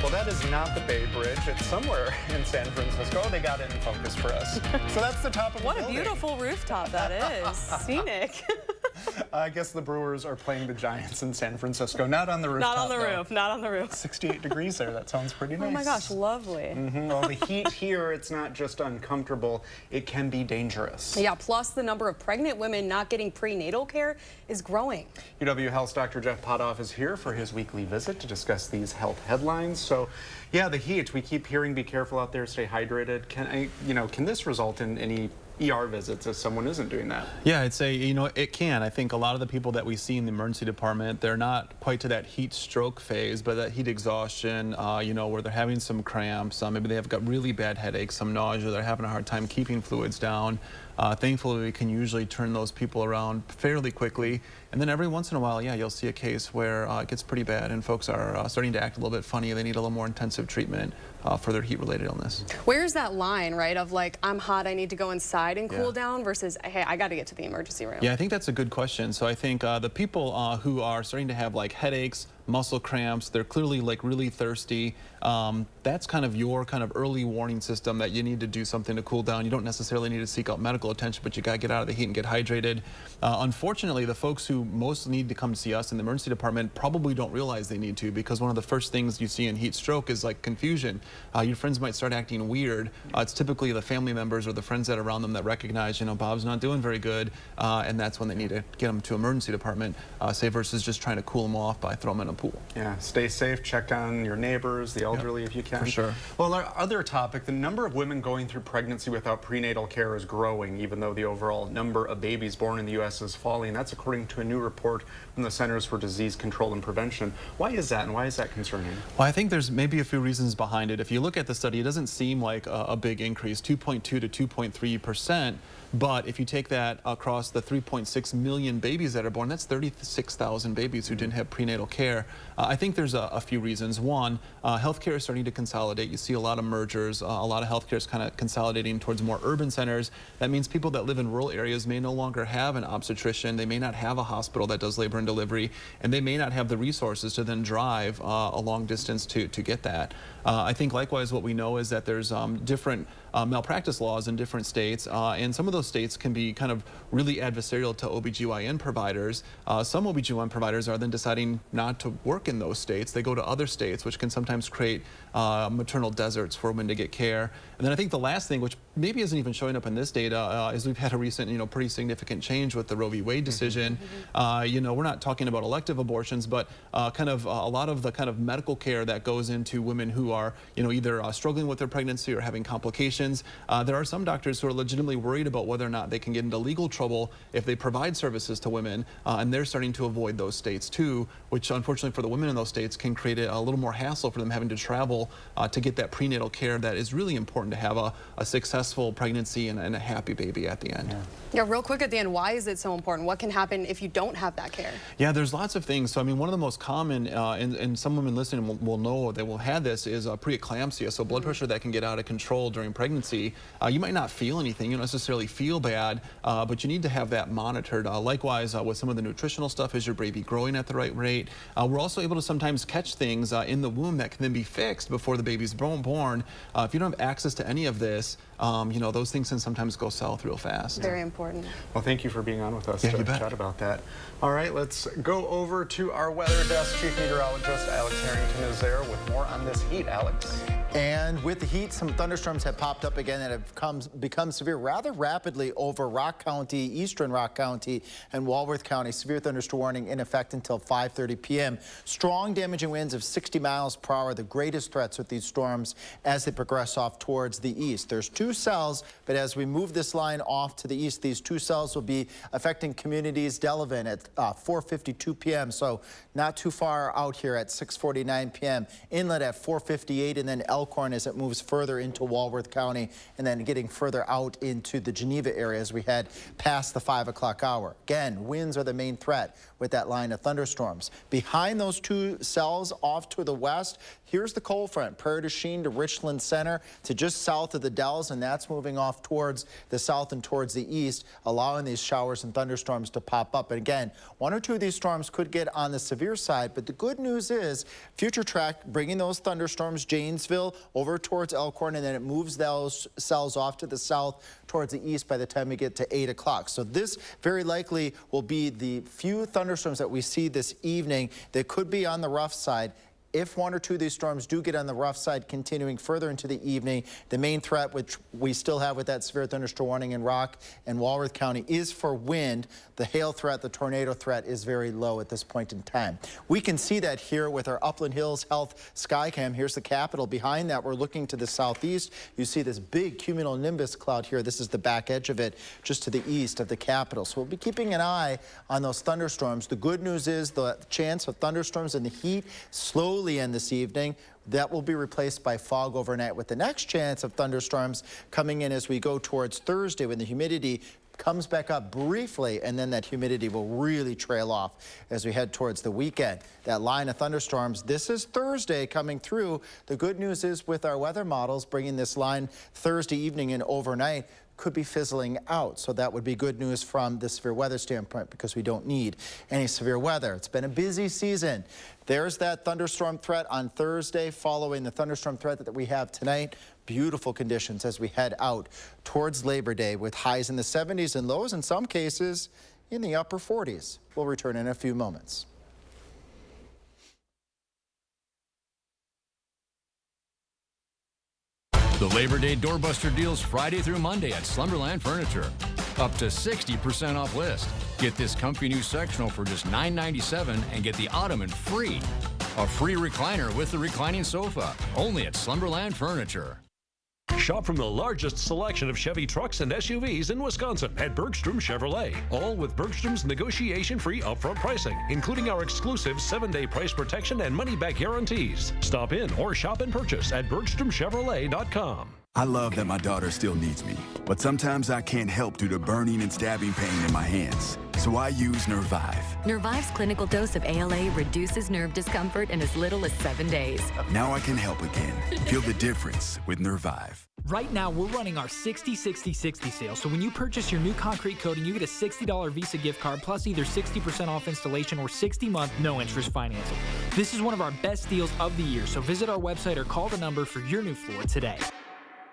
Well, that is not the Bay Bridge. It's somewhere in San Francisco. They got it in focus for us. So that's the top of the building. What a beautiful rooftop that is. Scenic. I guess the Brewers are playing the Giants in San Francisco. Not on the rooftop, Not on the roof. Not on the roof. 68 degrees there. That sounds pretty nice. Oh my gosh, lovely. Well, the heat here, it's not just uncomfortable. It can be dangerous. Yeah, plus the number of pregnant women not getting prenatal care is growing. UW Health's Dr. Jeff Potoff is here for his weekly visit to discuss these health headlines. So, yeah, the heat. We keep hearing, be careful out there, stay hydrated. Can this result in any ER visits if someone isn't doing that? Yeah, I'd say, it can. I think a lot of the people that we see in the emergency department, they're not quite to that heat stroke phase, but that heat exhaustion, where they're having some cramps, maybe they have got really bad headaches, some nausea, they're having a hard time keeping fluids down. Thankfully, we can usually turn those people around fairly quickly. And then every once in a while, yeah, you'll see a case where it gets pretty bad and folks are starting to act a little bit funny. They need a little more intensive treatment for their heat-related illness. Where's that line, right, of like, I'm hot, I need to go inside and cool down versus, hey, I got to get to the emergency room? Yeah, I think that's a good question. So I think the people who are starting to have like headaches, muscle cramps, they're clearly like really thirsty. That's kind of your early warning system that you need to do something to cool down. You don't necessarily need to seek out medical attention, but you got to get out of the heat and get hydrated. Unfortunately, the folks who most need to come see us in the emergency department probably don't realize they need to, because one of the first things you see in heat stroke is like confusion. Your friends might start acting weird. It's typically the family members or the friends that are around them that recognize, Bob's not doing very good, and that's when they need to get them to emergency department, say versus just trying to cool them off by throwing them in a pool. Yeah, stay safe, check on your neighbors, the elderly if you can. For sure. Well, our other topic, the number of women going through pregnancy without prenatal care is growing, even though the overall number of babies born in the U.S. is falling. That's according to a new report from the Centers for Disease Control and Prevention. Why is that, and why is that concerning? Well, I think there's maybe a few reasons behind it. If you look at the study, it doesn't seem like a big increase, 2.2 to 2.3%. But if you take that across the 3.6 million babies that are born, that's 36,000 babies who didn't have prenatal care. I think there's a few reasons. One, healthcare is starting to consolidate. You see a lot of mergers. A lot of healthcare is kind of consolidating towards more urban centers. That means people that live in rural areas may no longer have an obstetrician. They may not have a hospital that does labor and delivery, and they may not have the resources to then drive a long distance to get that. I think likewise what we know is that there's different malpractice laws in different states, and some of those states can be kind of really adversarial to OBGYN providers. Some OBGYN providers are then deciding not to work in those states. They go to other states, which can sometimes create maternal deserts for women to get care. And then I think the last thing, which maybe isn't even showing up in this data, is we've had a recent, pretty significant change with the Roe v. Wade decision. We're not talking about elective abortions, but kind of a lot of the kind of medical care that goes into women who are, either struggling with their pregnancy or having complications. There are some doctors who are legitimately worried about whether or not they can get into legal trouble if they provide services to women, and they're starting to avoid those states too, which unfortunately for the women in those states can create a little more hassle for them having to travel to get that prenatal care that is really important to have a successful pregnancy and a happy baby at the end. Yeah, real quick at the end, why is it so important? What can happen if you don't have that care? Yeah, there's lots of things. So, I mean, one of the most common, and some women listening will know they will have this, is preeclampsia, so blood pressure that can get out of control during pregnancy. You might not feel anything, you don't necessarily feel bad, but you need to have that monitored. Likewise, with some of the nutritional stuff, is your baby growing at the right rate? We're also able to sometimes catch things in the womb that can then be fixed before the baby's born. If you don't have access to any of this, those things can sometimes go south real fast. Very important. Well, thank you for being on with us to chat about that. All right, let's go over to our weather desk. Chief Meteorologist Alex Harrington is there with more on this heat. Alex. And with the heat, some thunderstorms have popped up again that have become severe rather rapidly over Rock County, eastern Rock County, and Walworth County. Severe thunderstorm warning in effect until 5:30 p.m. Strong damaging winds of 60 miles per hour, the greatest threats with these storms as they progress off towards the east. There's two cells, but as we move this line off to the east, these two cells will be affecting communities. Delavan at 4:52 p.m., so not too far out here at 6:49 p.m. Inlet at 4:58, and then Elkhorn as it moves further into Walworth County, and then getting further out into the Geneva area as we head past the 5 o'clock hour. Again, winds are the main threat with that line of thunderstorms. Behind those two cells off to the west, here's the cold front, Prairie du Chien to Richland Center to just south of the Dells, and that's moving off towards the south and towards the east, allowing these showers and thunderstorms to pop up. And again, one or two of these storms could get on the severe side, but the good news is future track bringing those thunderstorms, Janesville over towards Elkhorn, and then it moves those cells off to the south towards the east by the time we get to 8 o'clock. So this very likely will be the few thunderstorms that we see this evening that could be on the rough side. If one or two of these storms do get on the rough side continuing further into the evening, the main threat, which we still have with that severe thunderstorm warning in Rock and Walworth County, is for wind. The hail threat, the tornado threat is very low at this point in time. We can see that here with our Upland Hills Health Skycam. Here's the Capitol. Behind that, we're looking to the southeast. You see this big cumulonimbus cloud here. This is the back edge of it, just to the east of the Capitol. So we'll be keeping an eye on those thunderstorms. The good news is the chance of thunderstorms and the heat slowly end this evening. That will be replaced by fog overnight, with the next chance of thunderstorms coming in as we go towards Thursday, when the humidity comes back up briefly, and then that humidity will really trail off as we head towards the weekend. That line of thunderstorms, this is Thursday coming through. The good news is with our weather models bringing this line Thursday evening and overnight, could be fizzling out. So that would be good news from the severe weather standpoint, because we don't need any severe weather. It's been a busy season. There's that thunderstorm threat on Thursday following the thunderstorm threat that we have tonight. Beautiful conditions as we head out towards Labor Day, with highs in the 70s and lows in some cases in the upper 40s. We'll return in a few moments. The Labor Day doorbuster deals Friday through Monday at Slumberland Furniture. Up to 60% off list. Get this comfy new sectional for just $9.97 and get the ottoman free. A free recliner with the reclining sofa. Only at Slumberland Furniture. Shop from the largest selection of Chevy trucks and SUVs in Wisconsin at Bergstrom Chevrolet. All with Bergstrom's negotiation-free upfront pricing, including our exclusive 7-day price protection and money-back guarantees. Stop in or shop and purchase at BergstromChevrolet.com. I love that my daughter still needs me, but sometimes I can't help due to burning and stabbing pain in my hands. So I use Nervive. Nervive's clinical dose of ALA reduces nerve discomfort in as little as 7 days. Now I can help again. Feel the difference with Nervive. Right now, we're running our 60-60-60 sale. So when you purchase your new concrete coating, you get a $60 Visa gift card plus either 60% off installation or 60-month no-interest financing. This is one of our best deals of the year. So visit our website or call the number for your new floor today.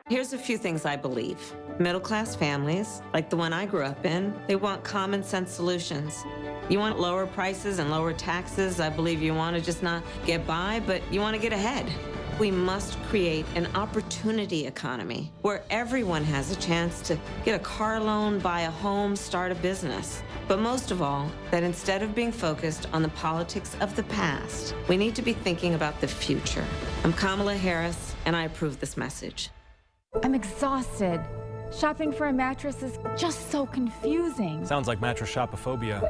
Here's a few things I believe. Middle-class families, like the one I grew up in, they want common sense solutions. You want lower prices and lower taxes. I believe you want to just not get by, but you want to get ahead. We must create an opportunity economy where everyone has a chance to get a car loan, buy a home, start a business. But most of all, that instead of being focused on the politics of the past, we need to be thinking about the future. I'm Kamala Harris, and I approve this message. I'm exhausted. Shopping for a mattress is just so confusing. Sounds like mattress shopophobia.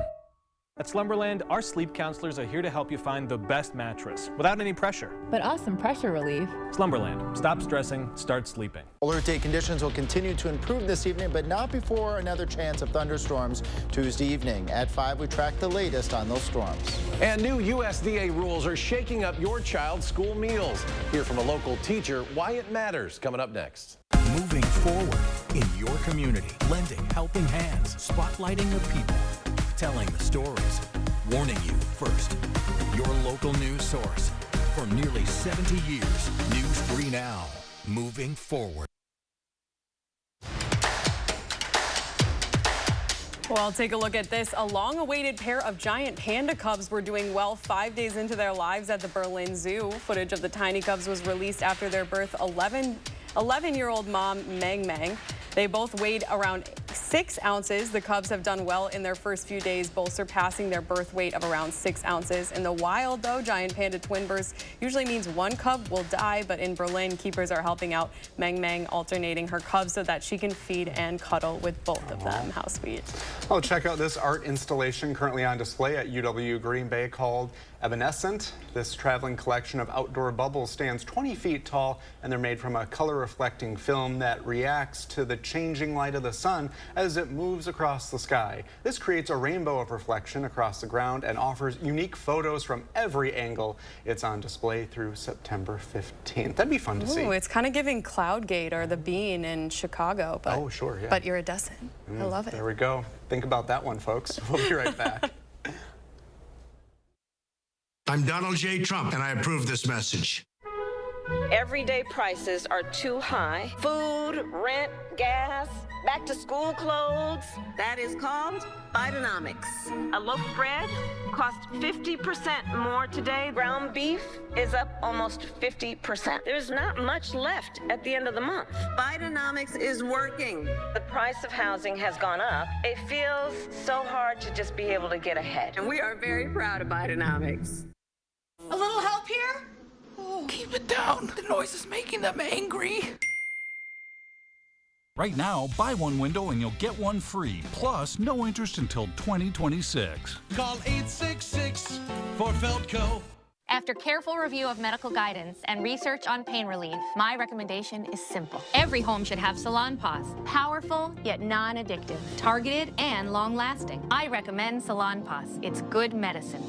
At Slumberland, our sleep counselors are here to help you find the best mattress without any pressure. But awesome pressure relief. Slumberland. Stop stressing, start sleeping. Alert day conditions will continue to improve this evening, but not before another chance of thunderstorms Tuesday evening. At 5, we track the latest on those storms. And new USDA rules are shaking up your child's school meals. Hear from a local teacher why it matters, coming up next. Moving forward in your community, lending helping hands, spotlighting the people, telling the stories, warning you first. Your local news source for nearly 70 years. News 3 Now, moving forward. Well, take a look at this. A long-awaited pair of giant panda cubs were doing well 5 days into their lives at the Berlin Zoo. Footage of the tiny cubs was released after their birth. 11-year-old mom, Mang. They both weighed around 6 ounces. The cubs have done well in their first few days, both surpassing their birth weight of around 6 ounces. In the wild, though, giant panda twin births usually means one cub will die, but in Berlin, keepers are helping out Mang, alternating her cubs so that she can feed and cuddle with both of them. How sweet. Oh, check out this art installation currently on display at UW Green Bay called Evanescent. This traveling collection of outdoor bubbles stands 20 feet tall, and they're made from a color-reflecting film that reacts to the changing light of the sun as it moves across the sky. This creates a rainbow of reflection across the ground and offers unique photos from every angle. It's on display through September 15th. That'd be fun to see. It's kind of giving Cloudgate or the Bean in Chicago, but, oh, sure, yeah. But iridescent. I love it. There we go. Think about that one, folks. We'll be right back. I'm Donald J. Trump, and I approve this message. Everyday prices are too high. Food, rent, gas, back to school clothes. That is called Bidenomics. A loaf of bread costs 50% more today. Ground beef is up almost 50%. There's not much left at the end of the month. Bidenomics is working. The price of housing has gone up. It feels so hard to just be able to get ahead. And we are very proud of Bidenomics. A little help here? Keep it down. The noise is making them angry. Right now, buy one window and you'll get one free. Plus, no interest until 2026. Call 866 for Feltco. After careful review of medical guidance and research on pain relief, my recommendation is simple. Every home should have Salon Paws. Powerful, yet non-addictive. Targeted and long-lasting. I recommend Salon Paws. It's good medicine.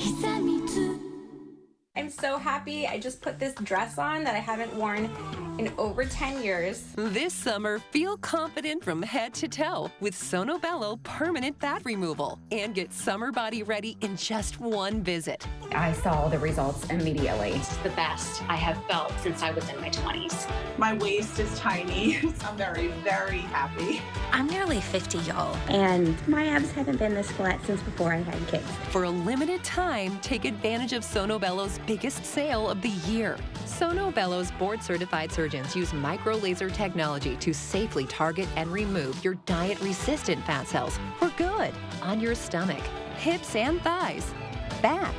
I'm so happy I just put this dress on that I haven't worn in over 10 years. This summer, feel confident from head to toe with Sono Bello Permanent Fat Removal and get summer body ready in just one visit. I saw the results immediately. It's the best I have felt since I was in my 20s. My waist is tiny. I'm very, very happy. I'm nearly 50, y'all, and my abs haven't been this flat since before I had kids. For a limited time, take advantage of Sono Bello's biggest sale of the year. Sono Bello's board-certified surgeons use micro-laser technology to safely target and remove your diet-resistant fat cells for good on your stomach, hips and thighs, back,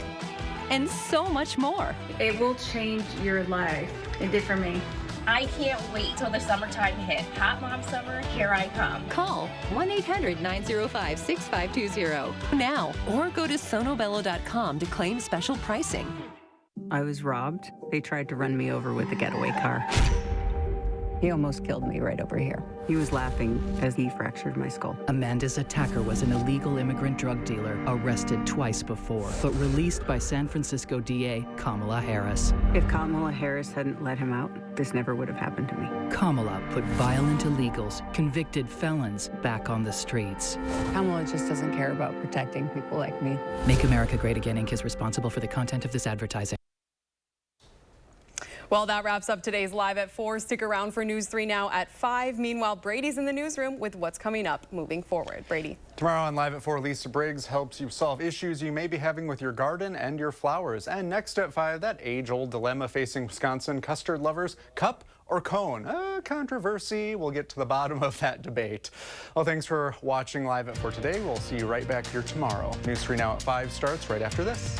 and so much more. It will change your life. It did for me. I can't wait till the summertime hit. Hot Mom Summer, here I come. Call 1-800-905-6520 now or go to sonobello.com to claim special pricing. I was robbed. They tried to run me over with a getaway car. He almost killed me right over here. He was laughing as he fractured my skull. Amanda's attacker was an illegal immigrant drug dealer, arrested twice before, but released by San Francisco DA Kamala Harris. If Kamala Harris hadn't let him out, this never would have happened to me. Kamala put violent illegals, convicted felons, back on the streets. Kamala just doesn't care about protecting people like me. Make America Great Again Inc. is responsible for the content of this advertising. Well, that wraps up today's Live at 4. Stick around for News 3 now at 5. Meanwhile, Brady's in the newsroom with what's coming up moving forward. Brady. Tomorrow on Live at 4, Lisa Briggs helps you solve issues you may be having with your garden and your flowers. And next at 5, that age-old dilemma facing Wisconsin custard lovers, cup or cone? Controversy. We'll get to the bottom of that debate. Well, thanks for watching Live at 4 today. We'll see you right back here tomorrow. News 3 now at 5 starts right after this.